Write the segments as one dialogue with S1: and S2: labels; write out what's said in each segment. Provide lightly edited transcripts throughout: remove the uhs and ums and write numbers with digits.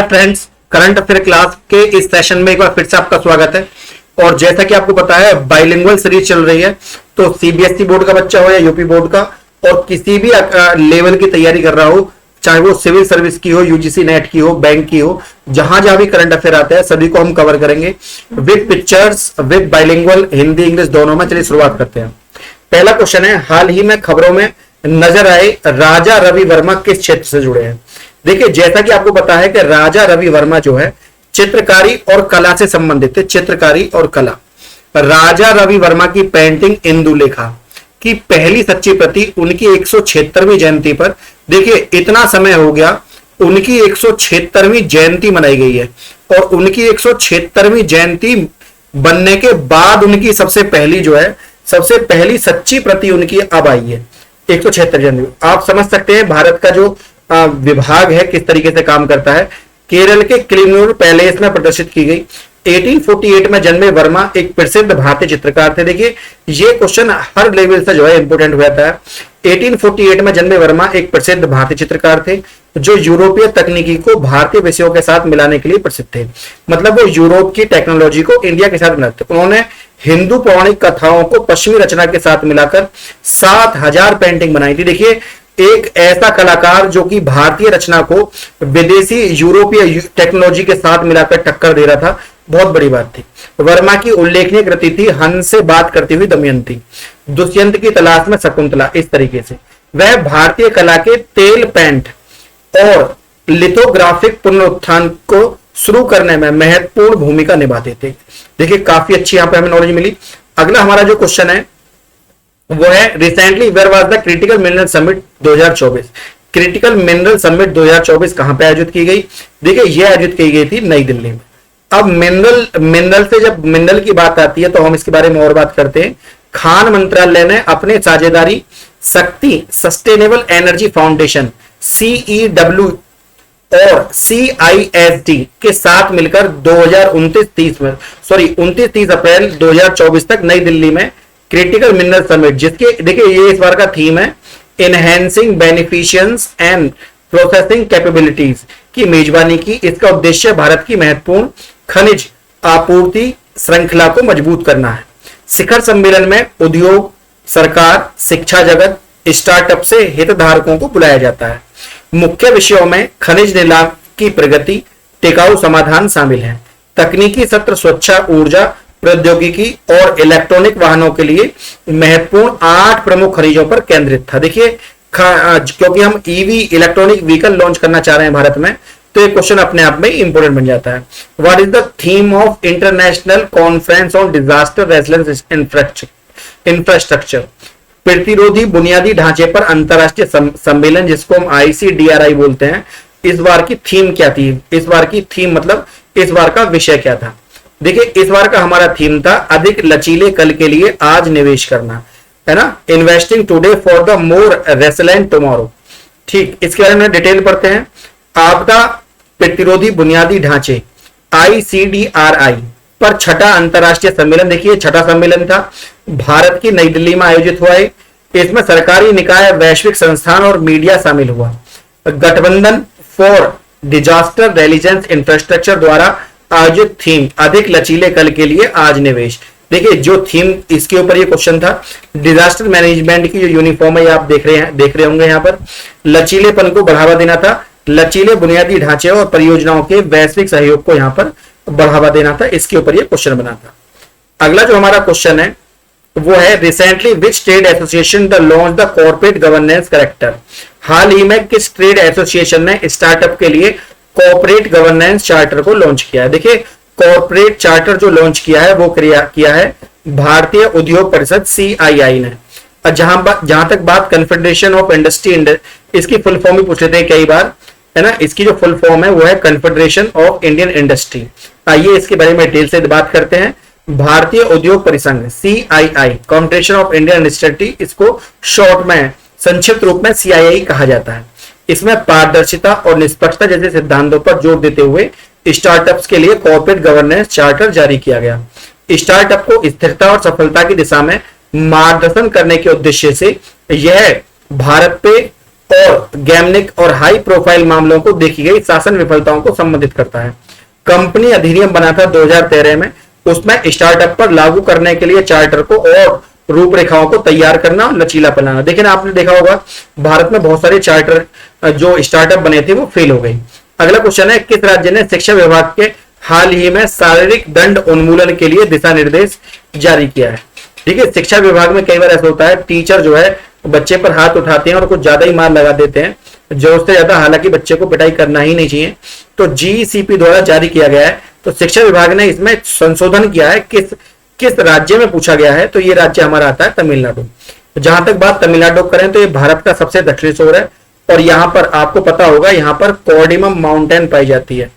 S1: Hi friends, current affair class के इस session में एक बार फिर से आपका स्वागत है। और जैसा कि आपको पता है बाइलिंगुअल सीरीज चल रही है, तो सीबीएसई बोर्ड का बच्चा हो या यूपी बोर्ड का और किसी भी लेवल की तैयारी कर रहा हो, चाहे वो सिविल सर्विस की हो, यूजीसी नेट की हो, बैंक की हो, जहां जहां भी करंट अफेयर आते हैं सभी को हम कवर करेंगे with pictures, with bilingual, Hindi English दोनों में। चलिए शुरुआत करते हैं। पहला क्वेश्चन है, हाल ही में खबरों में नजर आए राजा रवि वर्मा किस क्षेत्र से जुड़े हैं? देखिए, जैसा कि आपको पता है कि राजा रवि वर्मा जो है चित्रकारी और कला से संबंधित है। चित्रकारी और कला। राजा रवि वर्मा की पेंटिंग इंदुलेखा की पहली सच्ची प्रति उनकी 176वीं जयंती पर, देखिए इतना समय हो गया, उनकी 176वीं जयंती मनाई गई है और उनकी 176वीं जयंती बनने के बाद उनकी सबसे पहली सच्ची प्रति उनकी अब आई है 176 जयंती। आप समझ सकते हैं भारत का जो विभाग है किस तरीके से काम करता है। केरल के क्लिनूर पैलेस में प्रदर्शित की गई। 1848 में जन्मे वर्मा एक प्रसिद्ध भारतीय चित्रकार थे। देखिए ये क्वेश्चन हर लेवल से जो है इंपोर्टेंट हो जाता है। 1848 में जन्मे वर्मा एक प्रसिद्ध भारतीय चित्रकार थे जो यूरोपीय तकनीकी को भारतीय विषयों के साथ मिलाने के लिए प्रसिद्ध थे। मतलब वो यूरोप की टेक्नोलॉजी को इंडिया के साथ मिलाते। उन्होंने हिंदू पौराणिक कथाओं को पश्चिमी रचना के साथ मिलाकर 7000 पेंटिंग बनाई थी। देखिए एक ऐसा कलाकार जो कि भारतीय रचना को विदेशी यूरोपीय टेक्नोलॉजी के साथ मिलाकर टक्कर दे रहा था, बहुत बड़ी बात थी। वर्मा की उल्लेखनीय कृति थी हंस से बात करती हुई दमयंती, दुष्यंत की तलाश में शकुंतला। इस तरीके से वह भारतीय कला के तेल पेंट और लिथोग्राफिक पुनरुत्थान को शुरू करने में महत्वपूर्ण भूमिका निभाते थे। देखिए काफी अच्छी यहां पे हमें नॉलेज मिली। अगला हमारा जो क्वेश्चन है वो है, recently where was the critical mineral summit 2024? Critical mineral summit 2024 कहां पे आयोजित की गई? देखिए यह आयोजित की गई थी नई दिल्ली में। अब मिनरल से जब मिनरल की बात आती है तो हम इसके बारे में और बात करते हैं। खान मंत्रालय ने अपने साझेदारी शक्ति सस्टेनेबल एनर्जी फाउंडेशन CEW और CISD के साथ मिलकर 29-30 अप्रैल 2024 तक नई दिल्ली में क्रिटिकल मिनरल समिट, जिसके देखिए ये इस बार का थीम है एनहेंसिंग बेनिफिशियंस एंड प्रोसेसिंग कैपेबिलिटीज की मेजबानी की। इसका उद्देश्य भारत की महत्वपूर्ण खनिज आपूर्ति श्रृंखला को मजबूत करना है। शिखर सम्मेलन में उद्योग, सरकार, शिक्षा जगत, स्टार्टअप से हितधारकों को बुलाया जाता है। मुख्य विषयों में खनिज नीलाम की प्रगति, टिकाऊ समाधान शामिल है। तकनीकी सत्र स्वच्छ ऊर्जा प्रौद्योगिकी और इलेक्ट्रॉनिक वाहनों के लिए महत्वपूर्ण 8 प्रमुख खनिजों पर केंद्रित था। देखिए क्योंकि हम ईवी इलेक्ट्रॉनिक व्हीकल लॉन्च करना चाह रहे हैं भारत में, तो ये क्वेश्चन अपने आप में इंपोर्टेंट बन जाता है। What is the theme of international conference on disaster resilience infrastructure? प्रतिरोधी बुनियादी ढांचे पर अंतरराष्ट्रीय सम्मेलन, जिसको हम ICDRI बोलते हैं। इस बार की थीम क्या थी? इस बार की थीम मतलब इस बार का विषय क्या था? देखिए इस बार का हमारा थीम था अधिक लचीले कल के लिए आज निवेश करना, है ना। Investing today for the more resilient tomorrow. ठीक, इसके बारे में डिटेल पढ़ते हैं। आपदा प्रतिरोधी बुनियादी ढांचे ICDRI पर छठा अंतरराष्ट्रीय सम्मेलन, देखिए छठा सम्मेलन था, भारत की नई दिल्ली में आयोजित हुआ है। इसमें सरकारी निकाय, वैश्विक संस्थान और मीडिया शामिल हुआ। गठबंधन फॉर डिजास्टर रेजिलियंस इंफ्रास्ट्रक्चर द्वारा आयोजित थीम अधिक लचीले कल के लिए आज निवेश। देखिए जो थीम इसके ऊपर ये क्वेश्चन था, डिजास्टर मैनेजमेंट की जो यूनिफॉर्म है आप देख रहे होंगे यहाँ पर, लचीलेपन को बढ़ावा देना था, लचीले बुनियादी ढांचे और परियोजनाओं के वैश्विक सहयोग को यहाँ पर बढ़ावा देना था। इसके ऊपर ये क्वेश्चन बना था। अगला जो हमारा क्वेश्चन है वो है, recently which trade association the launch the corporate governance charter? हाल ही में किस ट्रेड एसोसिएशन ने स्टार्टअप के लिए कॉर्पोरेट गवर्नेंस चार्टर को लॉन्च किया है? देखिए कॉर्पोरेट चार्टर जो लॉन्च किया है वो किया है भारतीय उद्योग परिषद CII ने। जहां तक बात कन्फेडरेशन ऑफ इंडस्ट्री, इसकी फुल फॉर्म भी पूछ लेते हैं कई बार, है ना। इसकी जो फुल फॉर्म है वो है कन्फेडरेशन ऑफ इंडियन इंडस्ट्री। आइए इसके बारे में डिटेल से बात करते हैं। भारतीय उद्योग परिसंघ CII, confederation of Indian industry, इसको शॉर्ट में संक्षिप्त रूप में CII कहा जाता है। इसमें पारदर्शिता और निष्पक्षता जैसे सिद्धांतों पर जोर देते हुए स्टार्टअप्स के लिए कॉर्पोरेट गवर्नेंस चार्टर जारी किया गया। स्टार्टअप को स्थिरता और सफलता की दिशा में मार्गदर्शन करने के उद्देश्य से यह भारत पे और गैमनिक और हाई प्रोफाइल मामलों को देखी गई शासन विफलताओं को संबंधित करता है। कंपनी अधिनियम बना था 2013 में, उसमें स्टार्टअप पर लागू करने के लिए चार्टर को और रूपरेखाओं को तैयार करना और लचीला बनाना। लेकिन आपने देखा होगा भारत में बहुत सारे चार्टर जो स्टार्टअप बने थे वो फेल हो गए। अगला क्वेश्चन है, किस राज्य ने शिक्षा विभाग के हाल ही में शारीरिक दंड उन्मूलन के लिए दिशा निर्देश जारी किया है? ठीक है, शिक्षा विभाग में कई बार ऐसा होता है, टीचर जो है बच्चे पर हाथ उठाते हैं और कुछ ज्यादा ही मार लगा देते हैं, जरूरत से ज्यादा। हालांकि बच्चे को पिटाई करना ही नहीं चाहिए। तो जीसीपी द्वारा जारी किया गया है। तो शिक्षा विभाग ने इसमें संशोधन किया है। किस राज्य में पूछा गया है? तो ये राज्य हमारा आता है तमिलनाडु। जहां तक बात तमिलनाडु करें तो ये भारत का सबसे दक्षिणी छोर है और यहाँ पर आपको पता होगा, यहाँ पर कोर्डिमम माउंटेन पाई जाती है।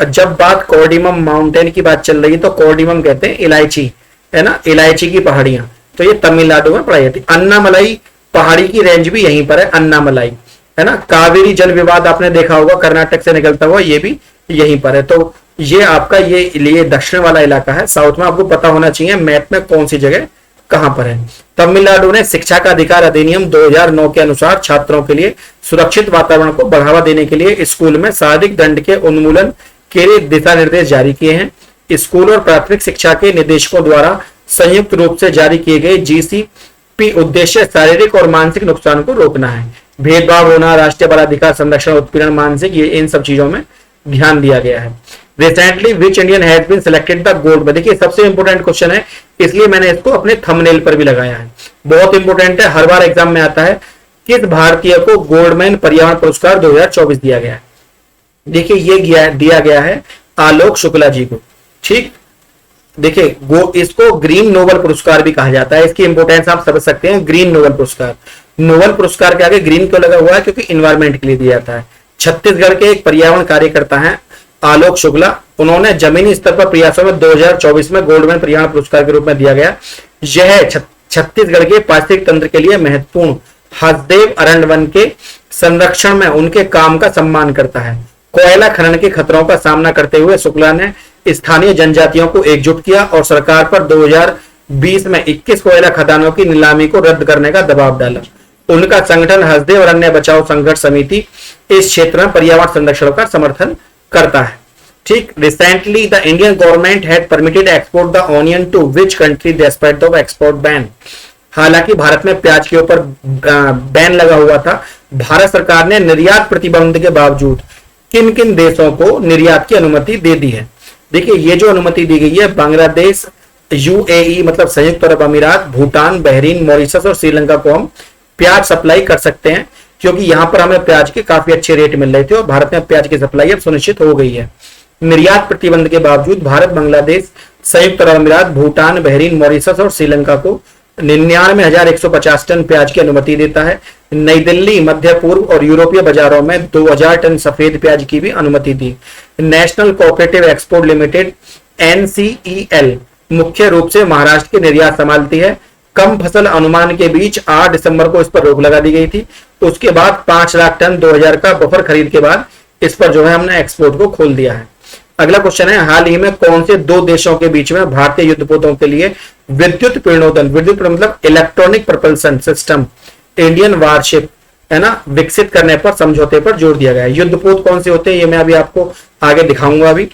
S1: जब बात कोर्डिमम माउंटेन की बात चल रही है तो कोर्डिमम कहते हैं इलायची, है ना, इलायची की पहाड़ियां। तो ये तमिलनाडु में पाई जाती है। अन्नामलाई पहाड़ी की रेंज भी यहीं पर है, अन्नामलाई, है ना। कावेरी जल विवाद आपने देखा होगा, कर्नाटक से निकलता हुआ, ये भी यहीं पर है। तो ये आपका ये दक्षिण वाला इलाका है। साउथ में आपको पता होना चाहिए मैप में कौन सी जगह कहां पर है। तमिलनाडु ने शिक्षा का अधिकार अधिनियम 2009 के अनुसार छात्रों के लिए सुरक्षित वातावरण को बढ़ावा देने के लिए स्कूल में शारीरिक दंड के उन्मूलन के लिए दिशा निर्देश जारी किए हैं। स्कूल और प्राथमिक शिक्षा के निदेशकों द्वारा संयुक्त रूप से जारी किए गए जीसीपी उद्देश्य शारीरिक और मानसिक नुकसान को रोकना है। भेदभाव होना, राष्ट्रीय बाल अधिकार संरक्षण, उत्पीड़न, मानसिक, ये इन सब चीजों में ध्यान दिया गया है। Recently which Indian has been selected the gold में, देखिए सबसे इंपोर्टेंट क्वेश्चन है, इसलिए मैंने इसको अपने थंबनेल पर भी लगाया है। बहुत इंपोर्टेंट है, हर बार एग्जाम में आता है। किस भारतीय को गोल्डमैन पर्यावरण पुरस्कार 2024 दिया गया है? देखिए ये दिया गया है आलोक शुक्ला जी को। ठीक, देखिए इसको ग्रीन नोबल पुरस्कार भी कहा जाता है। इसकी इंपोर्टेंस आप समझ सकते हैं। ग्रीन नोबल पुरस्कार, नोबल पुरस्कार के आगे ग्रीन क्यों लगा हुआ है? क्योंकि इन्वायरमेंट के लिए दिया जाता है। छत्तीसगढ़ के एक पर्यावरण कार्यकर्ता हैं आलोक शुक्ला, उन्होंने जमीनी स्तर पर प्रयासों में 2024 में गोल्डमैन पर्यावरण पुरस्कार के रूप में दिया गया। यह छत्तीसगढ़ के पारिस्थितिक तंत्र के लिए महत्वपूर्ण हसदेव अरण्य वन के संरक्षण में उनके काम का सम्मान करता है। कोयला खनन के खतरों का सामना करते हुए शुक्ला ने स्थानीय जनजातियों को एकजुट किया और सरकार पर 2020 में 21 कोयला खदानों की नीलामी को रद्द करने का दबाव डाला। उनका संगठन हसदेव अरण्य बचाओ संघर्ष समिति इस क्षेत्र में पर्यावरण संरक्षण का समर्थन करता है। ठीक, recently the Indian government had permitted export the onion to which country despite the export ban. हालांकि भारत में प्याज के ऊपर बैन लगा हुआ था, भारत सरकार ने निर्यात प्रतिबंध के बावजूद किन किन देशों को निर्यात की अनुमति दे दी है? देखिए ये जो अनुमति दी गई है, बांग्लादेश, यूएई मतलब संयुक्त अरब अमीरात, भूटान, बहरीन, मॉरिशस और श्रीलंका को हम प्याज सप्लाई कर सकते हैं, क्योंकि यहां पर हमें प्याज के काफी अच्छे रेट मिल रहे थे और भारत में प्याज की सप्लाई अब सुनिश्चित हो गई है। निर्यात प्रतिबंध के बावजूद भारत, बांग्लादेश, संयुक्त अरब अमीरात, भूटान, बहरीन, मॉरिशस और श्रीलंका को 99,150 टन प्याज की अनुमति देता है। नई दिल्ली, मध्य पूर्व और यूरोपीय बाजारों में 2000 टन सफेद प्याज की भी अनुमति दी। National cooperative export limited NCEL मुख्य रूप से महाराष्ट्र की निर्यात संभालती है। कम फसल अनुमान के बीच 8 दिसंबर को इस पर रोक लगा दी गई थी। उसके बाद 5 लाख टन 2000 का बफर खरीद के बाद इस पर जो है हमने एक्सपोर्ट को खोल दिया है। अगला क्वेश्चन है, हाल ही में कौन से दो देशों के बीच में भारतीय युद्धपोतों के लिए विद्युत प्रणोदन, विद्युत मतलब electronic propulsion system, Indian warship, है ना, विकसित करने पर समझौते पर जोर दिया गया है? युद्धपोत कौन से होते हैं ये मैं अभी आपको आगे दिखाऊंगा। अभी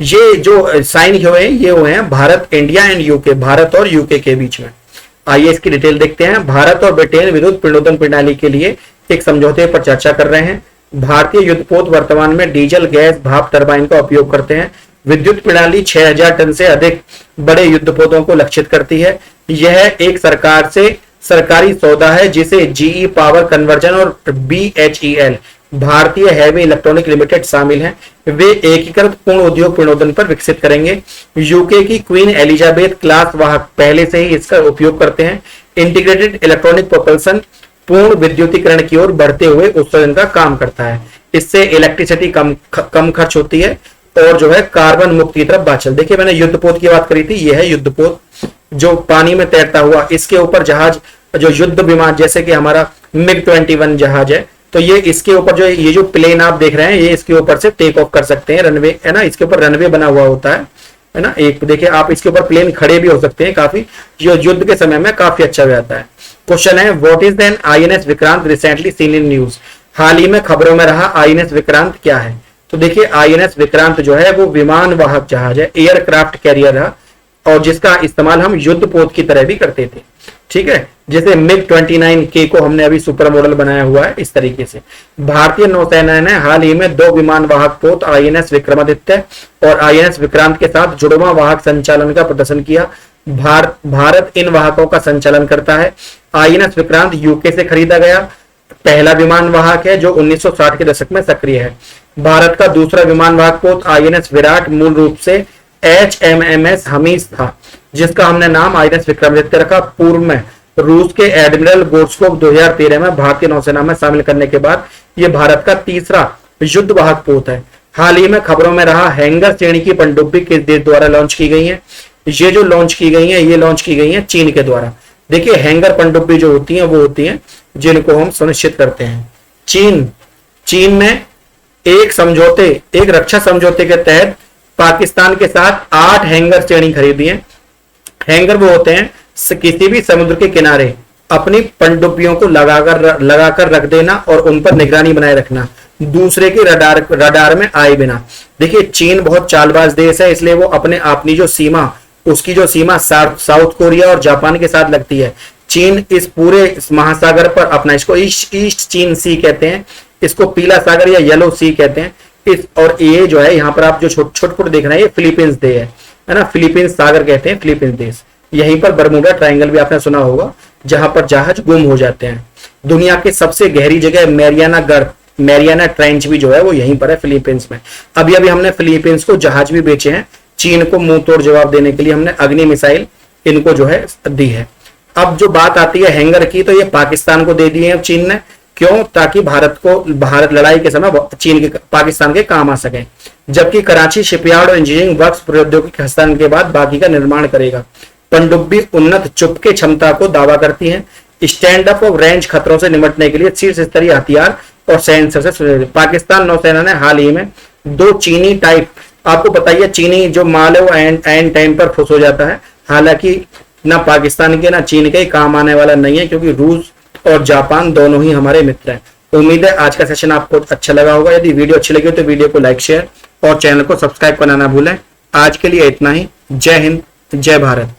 S1: ये जो साइन हुए हैं ये हुए हैं Bharat, India and UK, Bharat और यूके के बीच में। आइए इसकी डिटेल देखते हैं। भारत और ब्रिटेन विद्युत प्रणोदन प्रणाली के लिए एक समझौते पर चर्चा कर रहे हैं। भारतीय युद्धपोत वर्तमान में डीजल, गैस, भाप टरबाइन का उपयोग करते हैं। विद्युत प्रणाली 6000 टन से अधिक बड़े युद्धपोतों को लक्षित करती है। यह एक सरकार से सरकारी सौदा है जिसे जीई पावर कन्वर्जन और BHEL भारतीय हैवी इलेक्ट्रॉनिक लिमिटेड शामिल हैं। वे एकीकृत पूर्ण उद्योग प्रणोदन पर विकसित करेंगे। यूके की क्वीन एलिजाबेथ क्लास वाहक पहले से ही इसका उपयोग करते हैं। इंटीग्रेटेड इलेक्ट्रॉनिक प्रोपल्सन पूर्ण विद्युतीकरण की ओर बढ़ते हुए उत्सर्जन का काम करता है। इससे इलेक्ट्रिसिटी कम खर्च होती है और जो है कार्बन मुक्त की तरफ बात चल। देखिए मैंने युद्धपोत की बात करी थी, यह है युद्धपोत जो पानी में तैरता हुआ। इसके ऊपर जहाज, जो युद्ध विमान जैसे कि हमारा MiG-21 जहाज है, तो ये इसके ऊपर जो ये जो प्लेन आप देख रहे हैं ये इसके ऊपर से टेक ऑफ कर सकते हैं। रनवे है ना, इसके ऊपर रनवे बना हुआ होता है ना। एक देखिए आप इसके ऊपर प्लेन खड़े भी हो सकते हैं, काफी जो युद्ध के समय में काफी अच्छा हो जाता है। क्वेश्चन है, what is an INS Vikrant recently seen in news? हाल ही में खबरों में रहा आईएनएस विक्रांत क्या है? तो देखिए आईएनएस विक्रांत जो है वो विमान वाहक जहाज है, एयरक्राफ्ट कैरियर है, और जिसका इस्तेमाल हम युद्ध पोत की तरह भी करते थे। ठीक है, जैसे मिग 29K को हमने अभी सुपर मॉडल बनाया हुआ है, इस तरीके से। भारतीय नौसेना ने हाल ही में 2 विमान वाहक पोत आईएनएस विक्रमादित्य और आईएनएस विक्रांत के साथ जुड़वां वाहक संचालन का प्रदर्शन किया। भारत इन वाहकों का संचालन करता है। आईएनएस विक्रांत यूके से खरीदा गया पहला विमान वाहक है जो 1960 के दशक में सक्रिय है। भारत का दूसरा विमान वाहक पोत आईएनएस विराट मूल रूप से HMMS हमीज था, जिसका हमने नाम आईएनएस विक्रमादित्य रखा। पूर्व में रूस के एडमिरल गोर्स्कोव 2013 में भारतीय नौसेना में शामिल करने के बाद यह भारत का तीसरा युद्ध वाहक पोत है। हाल ही में खबरों में रहा हैंगर श्रेणी की पनडुब्बी किस देश द्वारा लॉन्च की गई है? ये जो लॉन्च की गई है, ये लॉन्च की गई है चीन के द्वारा। देखिए हैंगर पनडुब्बी जो होती है वो होती है जिनको हम सुनिश्चित करते हैं। चीन ने एक रक्षा समझौते के तहत पाकिस्तान के साथ 8 हैंगर श्रेणी खरीदी है। हैंगर वो होते हैं किसी भी समुद्र के किनारे अपनी पनडुब्बियों को लगाकर रख देना और उन पर निगरानी बनाए रखना, दूसरे के रडार में आए बिना। देखिए चीन बहुत चालबाज देश है, इसलिए वो अपनी जो सीमा, उसकी जो सीमा साउथ कोरिया और जापान के साथ लगती है। चीन इस पूरे महासागर पर अपना, इसको ईस्ट चीन सी कहते हैं, इसको पीला सागर या येलो सी कहते हैं। और ये जो है यहाँ पर आप जो छोटे देख रहे हैं, ये फिलीपींस दे है ना, फिलीपींस सागर कहते हैं फिलीपींस देश। यहीं पर बरमूडा ट्रायंगल भी आपने सुना होगा, जहां पर जहाज गुम हो जाते हैं। दुनिया की सबसे गहरी जगह मैरियाना ट्रेंच भी जो है वो यहीं पर है, फिलीपींस में। अभी हमने फिलीपींस को जहाज भी बेचे हैं। चीन को मुंह तोड़ जवाब देने के लिए हमने अग्नि मिसाइल इनको जो है दी है। अब जो बात आती है हैंगर की, तो ये पाकिस्तान को दे दिए हैं चीन ने। क्यों? ताकि भारत लड़ाई के समय पाकिस्तान के काम आ सके। जबकि कराची शिपयार्ड और इंजीनियरिंग वर्क्स प्रौद्योगिकी हस्तांतरण के बाद बाकी का निर्माण करेगा। पनडुब्बी उन्नत चुपके क्षमता को दावा करती है। स्टैंड अप और रेंज खतरों से निपटने के लिए शीर्ष स्तरीय हथियार और सेंसर से। पाकिस्तान नौसेना ने हाल ही में 2 चीनी टाइप, आपको बताइए चीनी जो माल है वो एंड टाइम पर फुस हो जाता है। हालांकि ना पाकिस्तान के ना चीन के काम आने वाला नहीं है, क्योंकि रूस और जापान दोनों ही हमारे मित्र हैं। उम्मीद है आज का सेशन आपको अच्छा लगा होगा। यदि वीडियो अच्छी लगी हो तो वीडियो को लाइक, शेयर और चैनल को सब्सक्राइब करना ना भूलें। आज के लिए इतना ही। जय हिंद, जय भारत।